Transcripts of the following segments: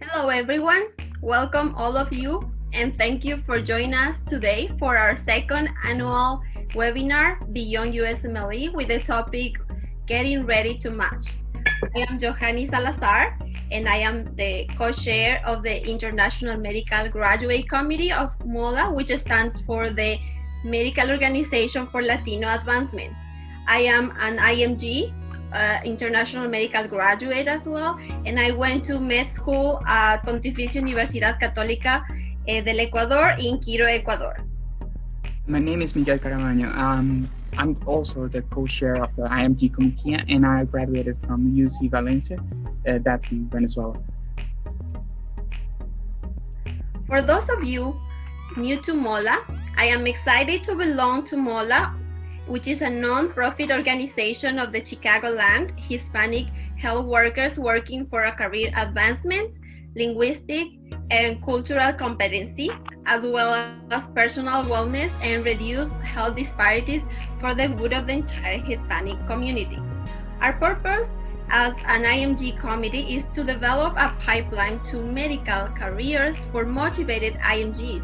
Hello, everyone. Welcome, all of you, and thank you for joining us today for our second annual webinar Beyond USMLE with the topic Getting Ready to Match. I am Johanny Salazar, and I am the co-chair of the International Medical Graduate Committee of MOLA, which stands for the Medical Organization for Latino Advancement. I am an IMG, international medical graduate as well, and I went to med school at Pontificia Universidad Católica del Ecuador in Quito, Ecuador. My name is Miguel Carabaño. I'm also the co-chair of the IMG committee, and I graduated from UC Valencia, that's in Venezuela. For those of you new to MOLA, I am excited to belong to MOLA, which is a non-profit organization of the Chicagoland Hispanic health workers working for a career advancement, linguistic, and cultural competency, as well as personal wellness and reduce health disparities for the good of the entire Hispanic community. Our purpose as an IMG committee is to develop a pipeline to medical careers for motivated IMGs.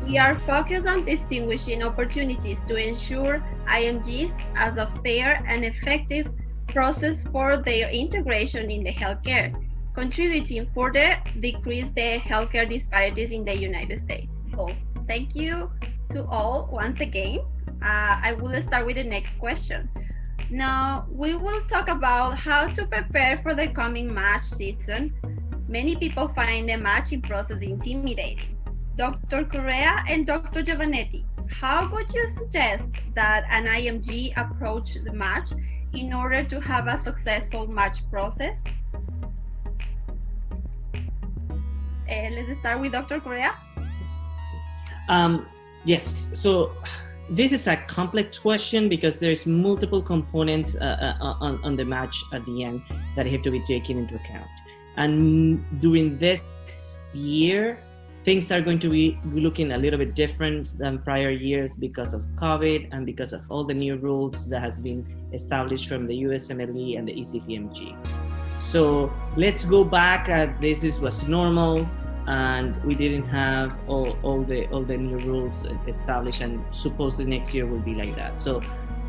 We are focused on distinguishing opportunities to ensure IMGs as a fair and effective process for their integration in the healthcare, contributing further decrease the healthcare disparities in the United States. So thank you to all once again. I will start with the next question. Now, we will talk about how to prepare for the coming match season. Many people find the matching process intimidating. Dr. Correa and Dr. Giovannetti, how would you suggest that an IMG approach the match in order to have a successful match process? Let's start with Dr. Correa. Yes, so this is a complex question because there's multiple components on the match at the end that have to be taken into account. And during this year, things are going to be looking a little bit different than prior years because of COVID and because of all the new rules that has been established from the USMLE and the ECVMG. So let's go back. This was normal, and we didn't have all the new rules established, and supposedly next year will be like that. So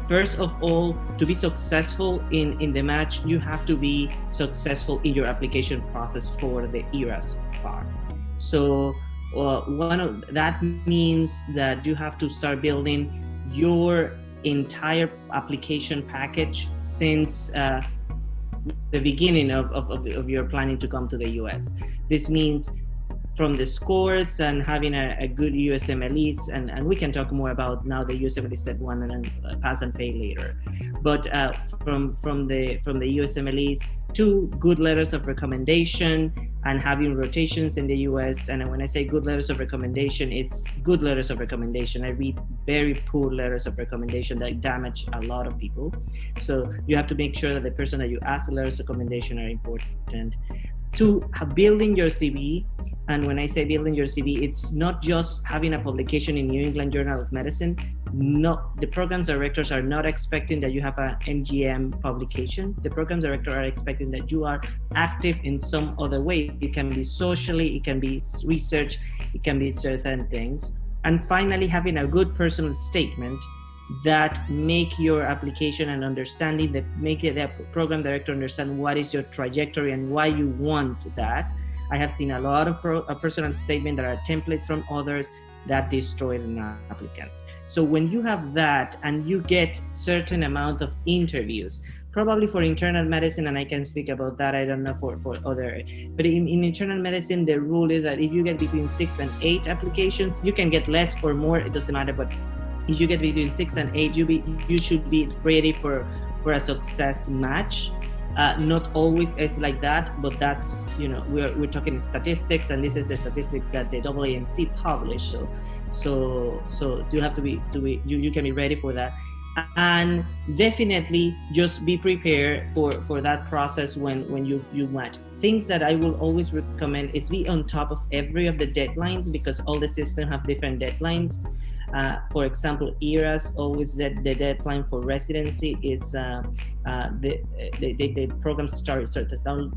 first of all, to be successful in the match, you have to be successful in your application process for the ERAS part. So that means that you have to start building your entire application package since the beginning of your planning to come to the US. This means from the scores and having a good USMLEs, and we can talk more about now the USMLE step 1 and then pass and fail later. But from the USMLEs to good letters of recommendation and having rotations in the US. And when I say good letters of recommendation, it's good letters of recommendation. I read very poor letters of recommendation that damage a lot of people. So you have to make sure that the person that you ask the letters of recommendation are important. To building your CV, and when I say building your CV, it's not just having a publication in New England Journal of Medicine. No, the programs directors are not expecting that you have an MGM publication. The programs director are expecting that you are active in some other way. It can be socially, it can be research, it can be certain things. And finally, having a good personal statement that make your application and understanding, that make the program director understand what is your trajectory and why you want that. I have seen a lot of personal statements that are templates from others that destroy an applicant. So when you have that and you get certain amount of interviews, probably for internal medicine, and I can speak about that, I don't know for other, but in internal medicine, the rule is that if you get between 6 and 8 applications, you can get less or more, it doesn't matter, but if you get between 6 and 8, you should be ready for a success match. Not always is like that, but that's, we're talking statistics, and this is the statistics that the AAMC published. So you have to be you can be ready for that, and definitely just be prepared for that process when you match. Things that I will always recommend is be on top of every of the deadlines, because all the systems have different deadlines. For example, ERAS always said the deadline for residency is the programs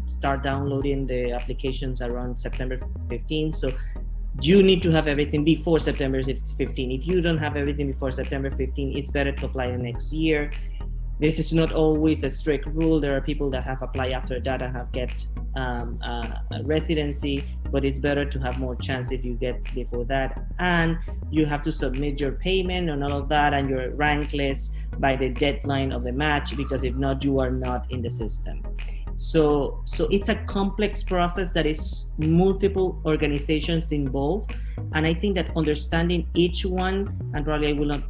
start downloading the applications around September 15. So you need to have everything before September 15. If you don't have everything before September 15, it's better to apply the next year. This is not always a strict rule. There are people that have applied after that and have get a residency, but it's better to have more chance if you get before that. And you have to submit your payment and all of that and your rank list by the deadline of the match, because if not, you are not in the system. So it's a complex process that is multiple organizations involved. And I think that understanding each one, and probably I will not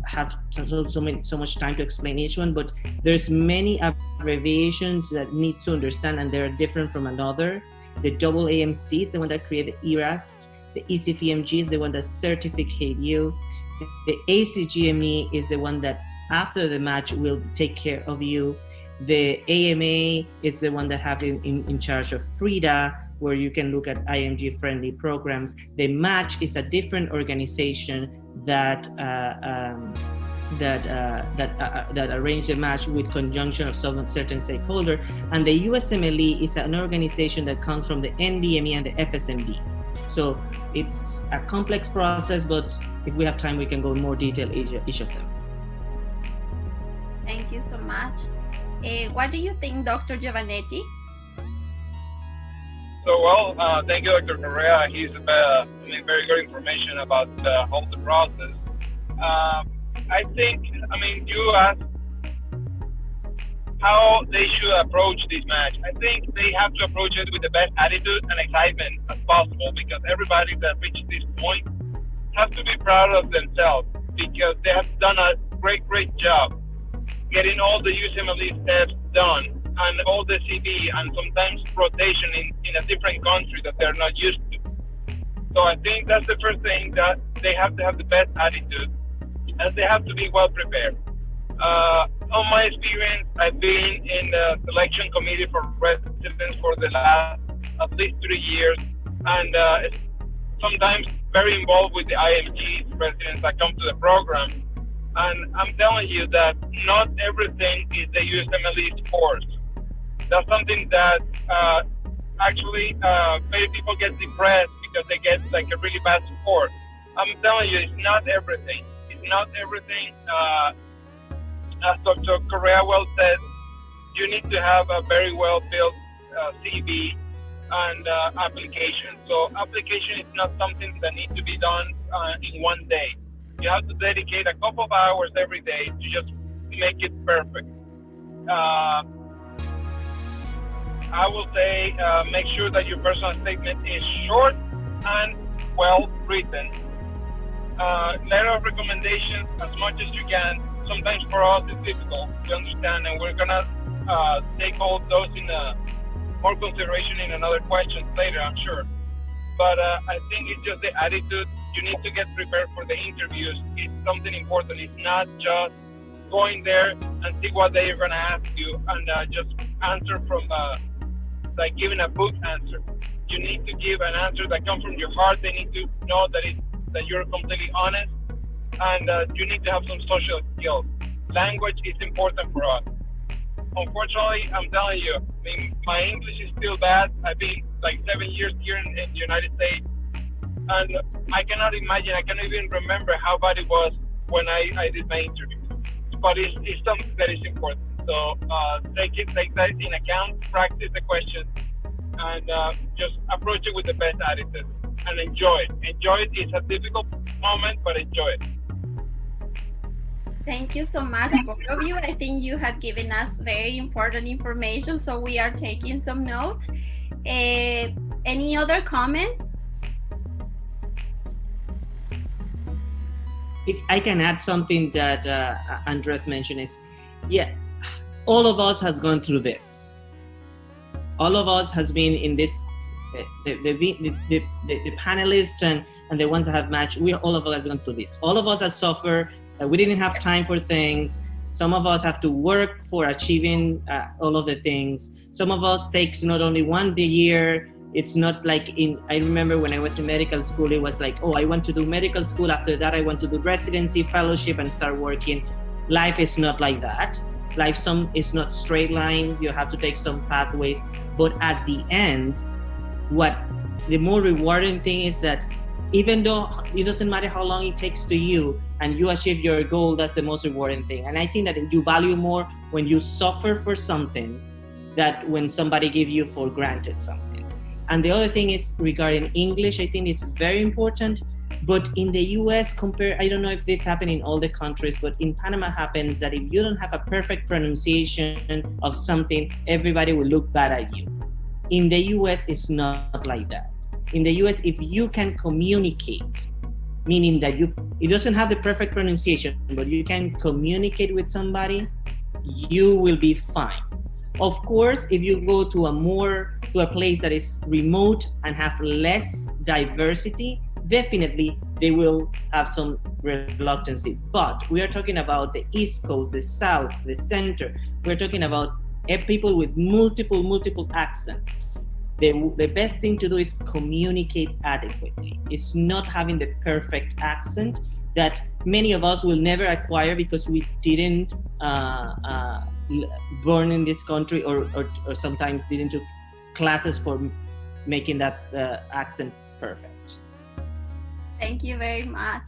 have so much time to explain each one, but there's many abbreviations that need to understand, and they're different from another. The AAMC is the one that created ERAS. The ECVMG is the one that certificate you. The ACGME is the one that after the match will take care of you. The AMA is the one that have in charge of FRIDA, where you can look at IMG friendly programs. The match is a different organization that arrange the match with conjunction of certain stakeholder. And the USMLE is an organization that comes from the NBME and the FSMD. So it's a complex process, but if we have time, we can go in more detail each of them. Thank you so much. What do you think, Dr. Giovannetti? So, well, thank you, Dr. Correa. He's very good information about all the process. I think, you asked how they should approach this match. I think they have to approach it with the best attitude and excitement as possible, because everybody that reaches this point has to be proud of themselves, because they have done a great job getting all the USMLE steps done, and all the CV, and sometimes rotation in a different country that they're not used to. So I think that's the first thing, that they have to have the best attitude, and they have to be well prepared. On my experience, I've been in the selection committee for residents for the last at least 3 years, and sometimes very involved with the IMG residents that come to the program. And I'm telling you that not everything is the USMLE course. That's something that actually many people get depressed because they get like a really bad score. I'm telling you, it's not everything. It's not everything. As Dr. Correa well said, you need to have a very well built CV and application. So application is not something that needs to be done in one day. You have to dedicate a couple of hours every day to just make it perfect. I will say make sure that your personal statement is short and well written. Letter of recommendations as much as you can. Sometimes for us it's difficult to understand, and we're gonna take all those in more consideration in another question later, I'm sure. But I think it's just the attitude. You need to get prepared for the interviews. It's something important. It's not just going there and see what they are going to ask you and just answer from like giving a book answer. You need to give an answer that comes from your heart. They need to know that you're completely honest, and you need to have some social skills. Language is important for us. Unfortunately, I'm telling you, my English is still bad. I've been like 7 years here in the United States, and I cannot imagine, I cannot even remember how bad it was when I did my interview. But it's something that is important. So take that in account, practice the questions, and just approach it with the best attitude and enjoy it. Enjoy it. It's a difficult moment, but enjoy it. Thank you so much, both of you. I think you have given us very important information, so we are taking some notes. Any other comments? If I can add something that Andres mentioned is, all of us has gone through this. All of us has been in this, the panelists and the ones that have matched, all of us has gone through this. All of us have suffered. We didn't have time for things. Some of us have to work for achieving all of the things. Some of us takes not only 1 year, It's not like I remember when I was in medical school, it was like, oh, I want to do medical school. After that, I want to do residency, fellowship, and start working. Life is not like that. Life is not straight line. You have to take some pathways. But at the end, what the more rewarding thing is that even though it doesn't matter how long it takes to you and you achieve your goal, that's the most rewarding thing. And I think that you value more when you suffer for something that when somebody gives you for granted something. And the other thing is regarding English, I think it's very important. But in the US, I don't know if this happens in all the countries, but in Panama happens that if you don't have a perfect pronunciation of something, everybody will look bad at you. In the US, it's not like that. In the US, if you can communicate, meaning that it doesn't have the perfect pronunciation, but you can communicate with somebody, you will be fine. Of course, if you go to a place that is remote and have less diversity, definitely they will have some reluctancy. But we are talking about the East Coast, the South, the Center. We're talking about people with multiple accents. The best thing to do is communicate adequately. It's not having the perfect accent that many of us will never acquire because we didn't born in this country or sometimes didn't do classes for making that accent perfect. Thank you very much.